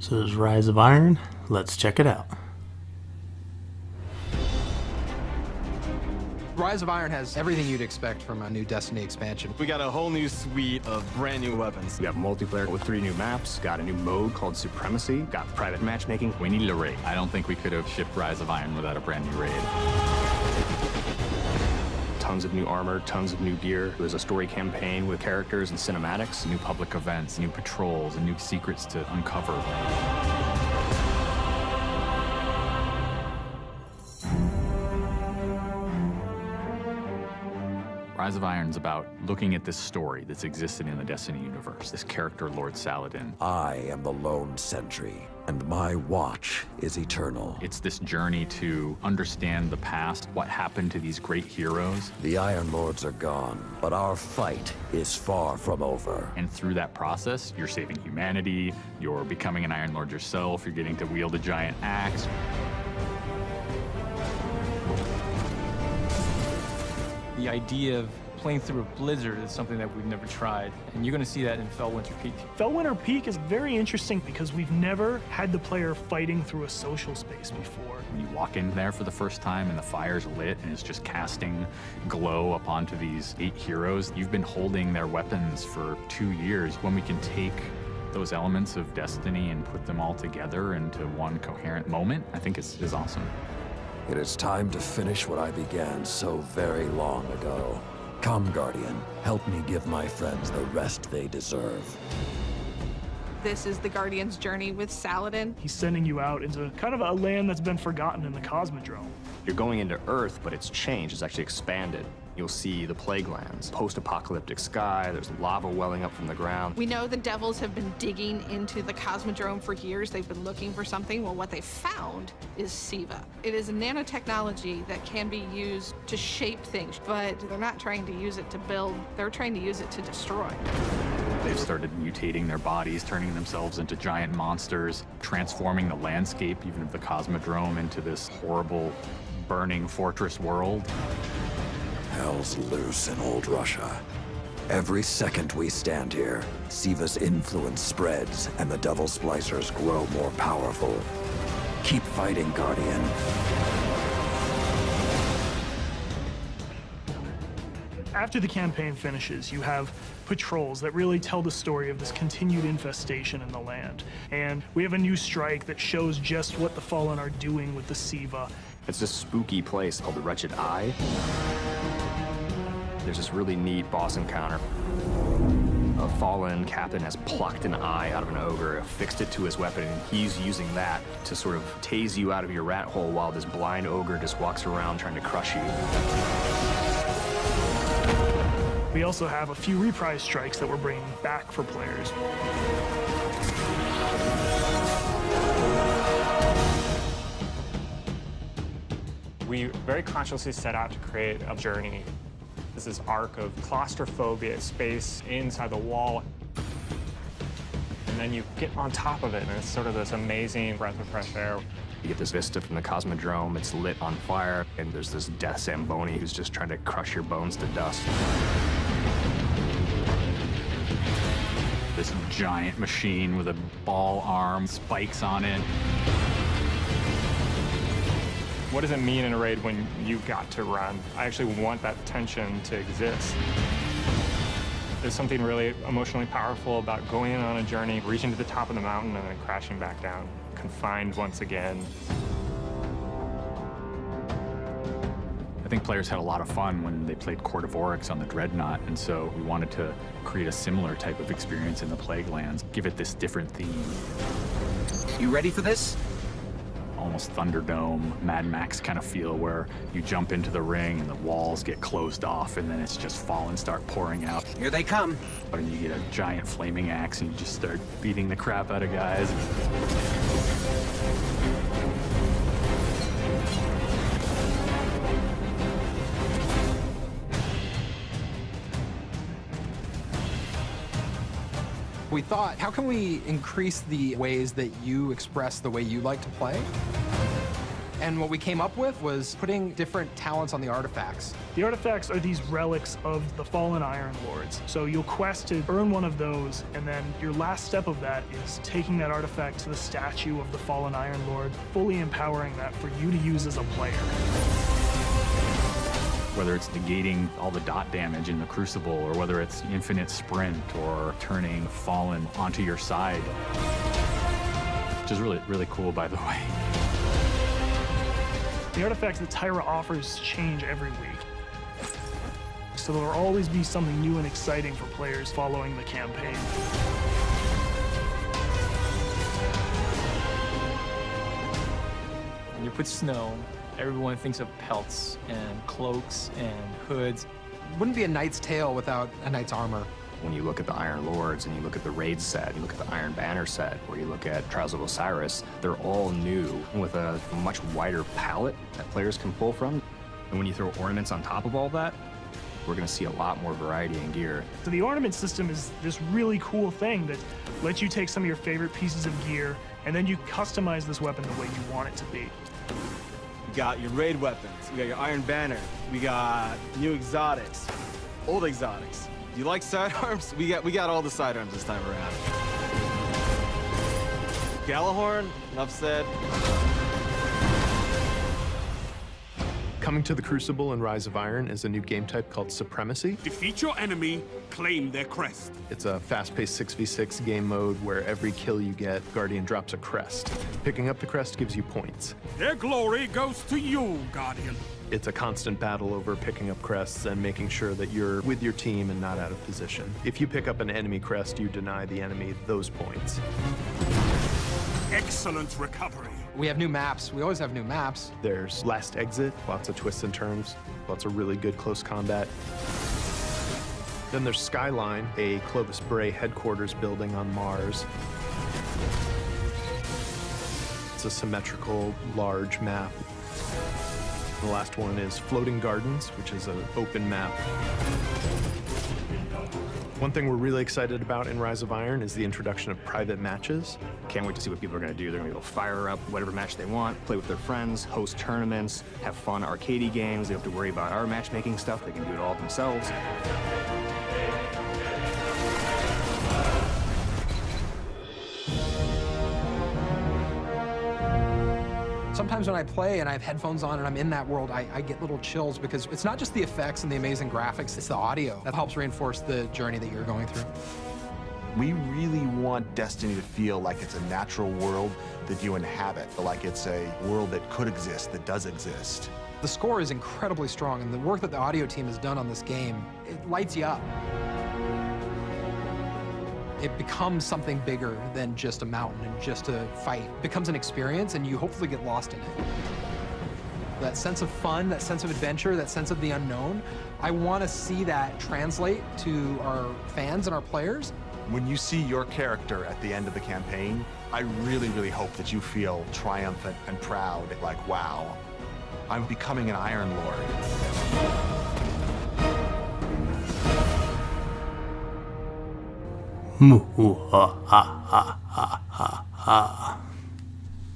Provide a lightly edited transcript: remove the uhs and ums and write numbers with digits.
So there's Rise of Iron. Let's check it out. Rise of Iron has everything you'd expect from a new Destiny expansion. We got a whole new suite of brand new weapons. We have multiplayer with 3 new maps, got a new mode called Supremacy, got private matchmaking. We needed a raid. I don't think we could have shipped Rise of Iron without a brand new raid. Tons of new armor, tons of new gear. There's a story campaign with characters and cinematics. New public events, new patrols, and new secrets to uncover. Rise of Iron's about looking at this story that's existed in the Destiny universe, this character, Lord Saladin. I am the lone sentry, and my watch is eternal. It's this journey to understand the past, what happened to these great heroes. The Iron Lords are gone, but our fight is far from over. And through that process, you're saving humanity, you're becoming an Iron Lord yourself, you're getting to wield a giant axe. The idea of playing through a blizzard is something that we've never tried, and you're going to see that in Felwinter Peak. Felwinter Peak is very interesting because we've never had the player fighting through a social space before. When you walk in there for the first time and the fire's lit and it's just casting glow up onto these 8 heroes, you've been holding their weapons for 2 years. When we can take those elements of Destiny and put them all together into one coherent moment, I think is awesome. It is time to finish what I began so very long ago. Come, Guardian, help me give my friends the rest they deserve. This is the Guardian's journey with Saladin. He's sending you out into kind of a land that's been forgotten in the Cosmodrome. You're going into Earth, but it's changed. It's actually expanded. You'll see the Plague Lands, post-apocalyptic sky, there's lava welling up from the ground. We know the Devils have been digging into the Cosmodrome for years. They've been looking for something. Well, what they found is SIVA. It is a nanotechnology that can be used to shape things, but they're not trying to use it to build. They're trying to use it to destroy. They've started mutating their bodies, turning themselves into giant monsters, transforming the landscape, even of the Cosmodrome, into this horrible, burning fortress world. Hell's loose in old Russia. Every second we stand here, SIVA's influence spreads and the Devil Splicers grow more powerful. Keep fighting, Guardian. After the campaign finishes, you have patrols that really tell the story of this continued infestation in the land. And we have a new strike that shows just what the Fallen are doing with the SIVA. It's this spooky place called the Wretched Eye. There's this really neat boss encounter. A fallen captain has plucked an eye out of an ogre, affixed it to his weapon, and he's using that to sort of tase you out of your rat hole while this blind ogre just walks around trying to crush you. We also have a few reprise strikes that we're bringing back for players. We very consciously set out to create a journey. This is arc of claustrophobia, space inside the wall. And then you get on top of it, and it's sort of this amazing breath of fresh air. You get this vista from the Cosmodrome, it's lit on fire, and there's this Death Zamboni who's just trying to crush your bones to dust. This giant machine with a ball arm, spikes on it. What does it mean in a raid when you got to run? I actually want that tension to exist. There's something really emotionally powerful about going in on a journey, reaching to the top of the mountain, and then crashing back down, confined once again. I think players had a lot of fun when they played Court of Oryx on the Dreadnought, and so we wanted to create a similar type of experience in the Plague Lands, give it this different theme. You ready for this? Almost Thunderdome, Mad Max kind of feel, where you jump into the ring and the walls get closed off and then it's just fallen start pouring out. Here they come. And you get a giant flaming axe and you just start beating the crap out of guys. We thought, how can we increase the ways that you express the way you like to play? And what we came up with was putting different talents on the artifacts. The artifacts are these relics of the fallen Iron Lords. So you'll quest to earn one of those, and then your last step of that is taking that artifact to the statue of the fallen Iron Lord, fully empowering that for you to use as a player. Whether it's negating all the dot damage in the Crucible, or whether it's infinite sprint, or turning Fallen onto your side. Which is really, really cool, by the way. The artifacts that Tyra offers change every week. So there'll always be something new and exciting for players following the campaign. When you put snow, everyone thinks of pelts and cloaks and hoods. Wouldn't be a knight's tale without a knight's armor. When you look at the Iron Lords and you look at the Raid set, you look at the Iron Banner set, or you look at Trials of Osiris, they're all new with a much wider palette that players can pull from. And when you throw ornaments on top of all that, we're going to see a lot more variety in gear. So the ornament system is this really cool thing that lets you take some of your favorite pieces of gear, and then you customize this weapon the way you want it to be. You got your raid weapons, we got your Iron Banner, we got new exotics, old exotics. You like sidearms? We got all the sidearms this time around. Gjallarhorn, enough said. Coming to the Crucible and Rise of Iron is a new game type called Supremacy. Defeat your enemy, claim their crest. It's a fast-paced 6v6 game mode where every kill you get, Guardian drops a crest. Picking up the crest gives you points. Their glory goes to you, Guardian. It's a constant battle over picking up crests and making sure that you're with your team and not out of position. If you pick up an enemy crest, you deny the enemy those points. Excellent recovery. We have new maps. We always have new maps. There's Last Exit, lots of twists and turns, lots of really good close combat. Then there's Skyline, a Clovis Bray headquarters building on Mars. It's a symmetrical, large map. The last one is Floating Gardens, which is an open map. One thing we're really excited about in Rise of Iron is the introduction of private matches. Can't wait to see what people are going to do. They're going to be able to fire up whatever match they want, play with their friends, host tournaments, have fun arcadey games. They don't have to worry about our matchmaking stuff. They can do it all themselves. Sometimes when I play and I have headphones on and I'm in that world, I get little chills because it's not just the effects and the amazing graphics, it's the audio that helps reinforce the journey that you're going through. We really want Destiny to feel like it's a natural world that you inhabit, like it's a world that could exist, that does exist. The score is incredibly strong, and the work that the audio team has done on this game, it lights you up. It becomes something bigger than just a mountain and just a fight. It becomes an experience, and you hopefully get lost in it. That sense of fun, that sense of adventure, that sense of the unknown, I want to see that translate to our fans and our players. When you see your character at the end of the campaign, I really, really hope that you feel triumphant and proud, like, wow, I'm becoming an Iron Lord. Moo ha ha ha ha ha.